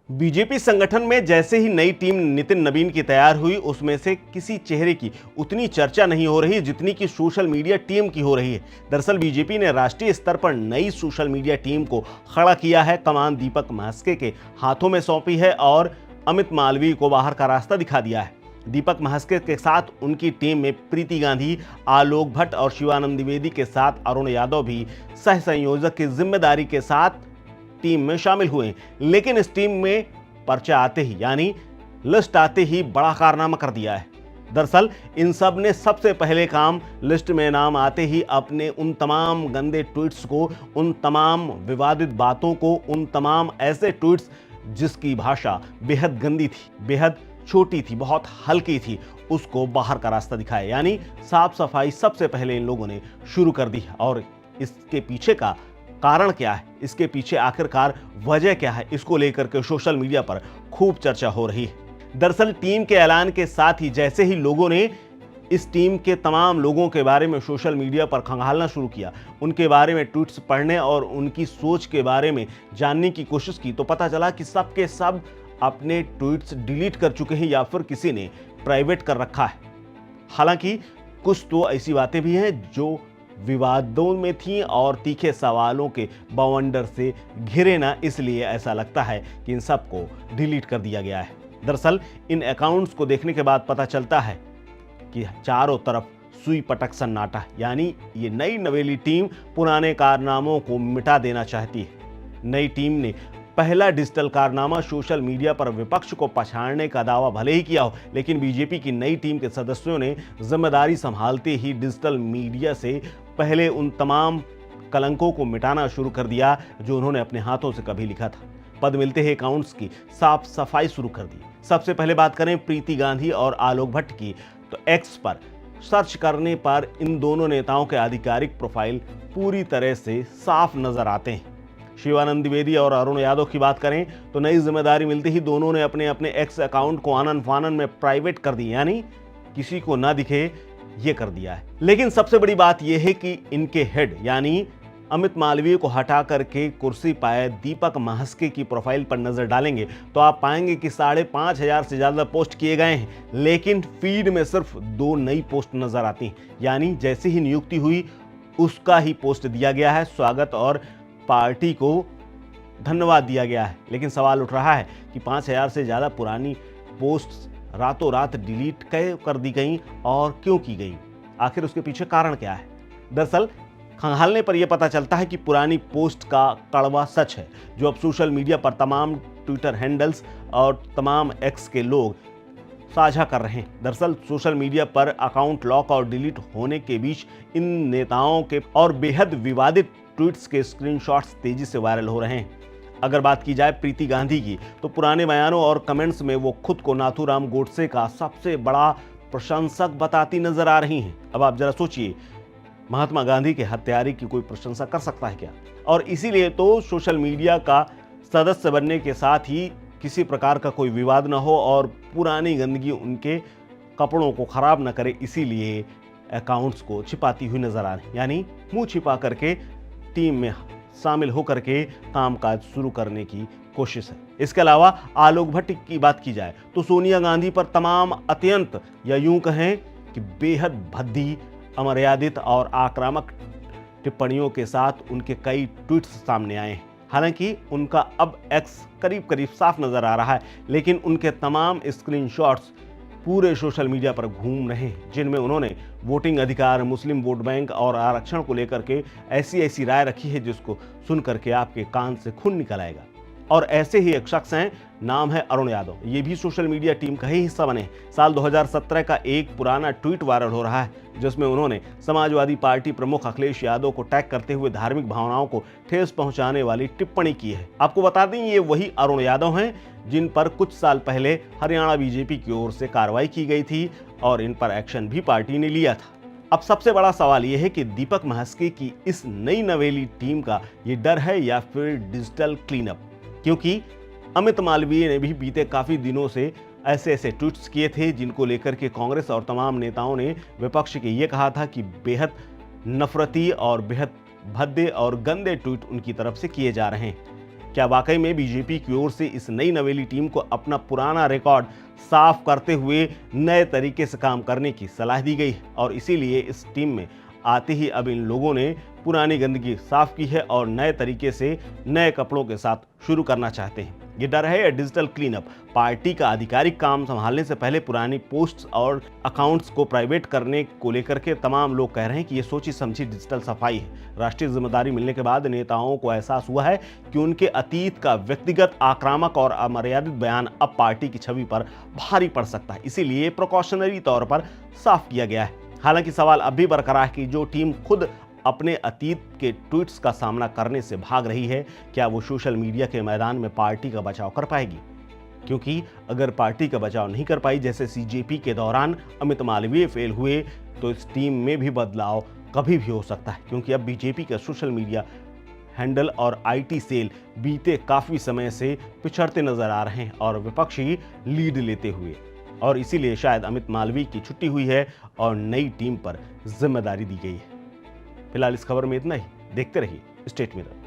BJP संगठन में जैसे ही नई टीम नितिन नवीन की तैयार हुई, उसमें से किसी चेहरे की उतनी चर्चा नहीं हो रही जितनी कि सोशल मीडिया टीम की हो रही है। दरअसल बीजेपी ने राष्ट्रीय स्तर पर नई सोशल मीडिया टीम को खड़ा किया है। कमान दीपक म्हात्रे के हाथों में सौंपी है और अमित मालवीय को बाहर का रास्ता दिखा दिया है। दीपक म्हात्रे के साथ उनकी टीम में प्रीति गांधी, आलोक भट्ट और शिवानंद द्विवेदी के साथ अरुण यादव भी सह संयोजक की जिम्मेदारी के साथ टीम में शामिल हुए। लेकिन इस टीम में पर्चा आते ही यानी लिस्ट आते ही बड़ा कारनामा कर दिया है। दरअसल इन सब ने सबसे पहले काम लिस्ट में नाम आते ही अपने उन तमाम गंदे ट्वीट्स को, उन तमाम विवादित बातों को, उन तमाम ऐसे ट्वीट्स जिसकी भाषा बेहद गंदी थी, बेहद छोटी थी, बहुत हल्की थी, उसको बाहर का रास्ता दिखाया। यानी साफ सफाई सबसे पहले इन लोगों ने शुरू कर दी। और इसके पीछे का कारण क्या है, इसके पीछे आखिरकार वजह क्या है, इसको लेकर के सोशल मीडिया पर खूब चर्चा हो रही है। दरअसल टीम के ऐलान के साथ ही जैसे ही लोगों ने इस टीम के तमाम लोगों के बारे में सोशल मीडिया पर खंगालना शुरू किया, उनके बारे में ट्वीट्स पढ़ने और उनकी सोच के बारे में जानने की कोशिश की, तो पता चला कि सब के सब अपने ट्वीट्स डिलीट कर चुके हैं या फिर किसी ने प्राइवेट कर रखा है। हालांकि कुछ तो ऐसी बातें भी हैं जो विवादों में थी और तीखे सवालों के बवंडर से घिरे ना, इसलिए ऐसा लगता है कि इन सबको डिलीट कर दिया गया है। दरअसल इन अकाउंट्स को देखने के बाद पता चलता है कि चारों तरफ सुई पटक सन्नाटा है। यानी ये नई नवेली टीम पुराने कारनामों को मिटा देना चाहती है। नई टीम ने पहला डिजिटल कारनामा सोशल मीडिया पर विपक्ष को पछाड़ने का दावा भले ही किया हो, लेकिन बीजेपी की नई टीम के सदस्यों ने जिम्मेदारी संभालते ही डिजिटल मीडिया से पहले उन तमाम कलंकों को मिटाना शुरू कर दिया जो उन्होंने अपने हाथों से कभी लिखा था। पद मिलते ही अकाउंट्स की साफ सफाई शुरू कर दी। सबसे पहले बात करें प्रीति गांधी और आलोक भट्ट की, तो एक्स पर सर्च करने पर इन दोनों नेताओं के आधिकारिक प्रोफाइल पूरी तरह से साफ नजर आते हैं। शिवानंद द्विवेदी और अरुण यादव की बात करें तो नई जिम्मेदारी मिलते ही दोनों ने अपने अपने एक्स अकाउंट को आनन फानन में प्राइवेट कर दी, यानी किसी को ना दिखे ये कर दिया है। लेकिन सबसे बड़ी बात यह है कि इनके हेड यानी अमित मालवीय को हटा करके कुर्सी पाए दीपक म्हात्रे की प्रोफाइल पर नजर डालेंगे तो आप पाएंगे कि 5,500 से ज्यादा पोस्ट किए गए हैं, लेकिन फीड में सिर्फ 2 नई पोस्ट नजर आती हैं। यानी जैसी ही नियुक्ति हुई उसका ही पोस्ट दिया गया है, स्वागत और पार्टी को धन्यवाद दिया गया है। लेकिन सवाल उठ रहा है कि 5,000 से ज्यादा पुरानी पोस्ट रातों रात डिलीट कर दी गई और क्यों की गई, आखिर उसके पीछे कारण क्या है। दरअसल खंगालने पर यह पता चलता है कि पुरानी पोस्ट का कड़वा सच है जो अब सोशल मीडिया पर तमाम ट्विटर हैंडल्स और तमाम एक्स के लोग साझा कर रहे हैं। दरअसल सोशल मीडिया पर अकाउंट लॉक और डिलीट होने के बीच इन नेताओं के और बेहद विवादित ट्वीट्स के स्क्रीनशॉट्स तेजी से वायरल हो रहे हैं। अगर बात की जाए प्रीति गांधी की, तो पुराने बयानों और कमेंट्स में वो खुद को नाथूराम गोडसे का सबसे बड़ा प्रशंसक बताती नजर आ रही हैं। अब आप जरा सोचिए, महात्मा गांधी के हत्यारे की कोई प्रशंसा कर सकता है क्या? और इसीलिए तो सोशल मीडिया का सदस्य बनने के साथ ही किसी प्रकार का कोई विवाद ना हो और पुरानी गंदगी उनके कपड़ों को खराब न करे, इसीलिए अकाउंट्स को छिपाती हुई नजर आ रही, यानी मुंह छिपा करके टीम में शामिल होकर के कामकाज शुरू करने की कोशिश है। इसके अलावा आलोक भट्ट की बात की जाए तो सोनिया गांधी पर तमाम अत्यंत या यूं कहें कि बेहद भद्दी, अमर्यादित और आक्रामक टिप्पणियों के साथ उनके कई ट्वीट्स सामने आए हैं। हालांकि उनका अब एक्स करीब करीब साफ नजर आ रहा है, लेकिन उनके तमाम स्क्रीनशॉट्स पूरे सोशल मीडिया पर घूम रहे हैं जिनमें उन्होंने वोटिंग अधिकार, मुस्लिम वोट बैंक और आरक्षण को लेकर के ऐसी राय रखी है जिसको सुन करके आपके कान से खून निकल आएगा। और ऐसे ही एक शख्स हैं, नाम है अरुण यादव। ये भी सोशल मीडिया टीम का ही हिस्सा बने। साल 2017 का एक पुराना ट्वीट वायरल हो रहा है जिसमें उन्होंने समाजवादी पार्टी प्रमुख अखिलेश यादव को टैग करते हुए धार्मिक भावनाओं को ठेस पहुंचाने वाली टिप्पणी की है। आपको बता दें ये वही अरुण यादव हैं जिन पर कुछ साल पहले हरियाणा बीजेपी की ओर से कार्रवाई की गई थी और इन पर एक्शन भी पार्टी ने लिया था। अब सबसे बड़ा सवाल यह है कि दीपक म्हात्रे की इस नई नवेली टीम का ये डर है या फिर डिजिटल क्लीनअप, क्योंकि अमित मालवीय ने भी बीते काफी दिनों से ऐसे ट्वीट्स किए थे जिनको लेकर के कांग्रेस और तमाम नेताओं ने विपक्ष के ये कहा था कि बेहद नफरती और बेहद भद्दे और गंदे ट्वीट उनकी तरफ से किए जा रहे हैं। क्या वाकई में बीजेपी की ओर से इस नई नवेली टीम को अपना पुराना रिकॉर्ड साफ करते हुए नए तरीके से काम करने की सलाह दी गई है और इसीलिए इस टीम में आते ही अब इन लोगों ने पुरानी गंदगी साफ की है और नए तरीके से नए कपड़ों के साथ शुरू करना चाहते हैं। ये डर है डिजिटल क्लीनअप। पार्टी का आधिकारिक काम संभालने से पहले पुरानी पोस्ट्स और अकाउंट्स को प्राइवेट करने को लेकर के तमाम लोग कह रहे हैं कि ये सोची समझी डिजिटल सफाई है। राष्ट्रीय जिम्मेदारी मिलने के बाद नेताओं को एहसास हुआ है कि उनके अतीत का व्यक्तिगत आक्रामक और अमर्यादित बयान अब पार्टी की छवि पर भारी पड़ सकता है, इसीलिए प्रिकॉशनरी तौर पर साफ किया गया है। हालांकि सवाल अब भी बरकरार है कि जो टीम खुद अपने अतीत के ट्वीट्स का सामना करने से भाग रही है, क्या वो सोशल मीडिया के मैदान में पार्टी का बचाव कर पाएगी? क्योंकि अगर पार्टी का बचाव नहीं कर पाई, जैसे सीजेपी के दौरान अमित मालवीय फेल हुए, तो इस टीम में भी बदलाव कभी भी हो सकता है। क्योंकि अब बीजेपी का सोशल मीडिया हैंडल और आईटी सेल बीते काफी समय से पिछड़ते नजर आ रहे हैं और विपक्षी लीड लेते हुए, और इसीलिए शायद अमित मालवीय की छुट्टी हुई है और नई टीम पर जिम्मेदारी दी गई है। फिलहाल इस खबर में इतना ही। देखते रहिए स्टेट मिरर।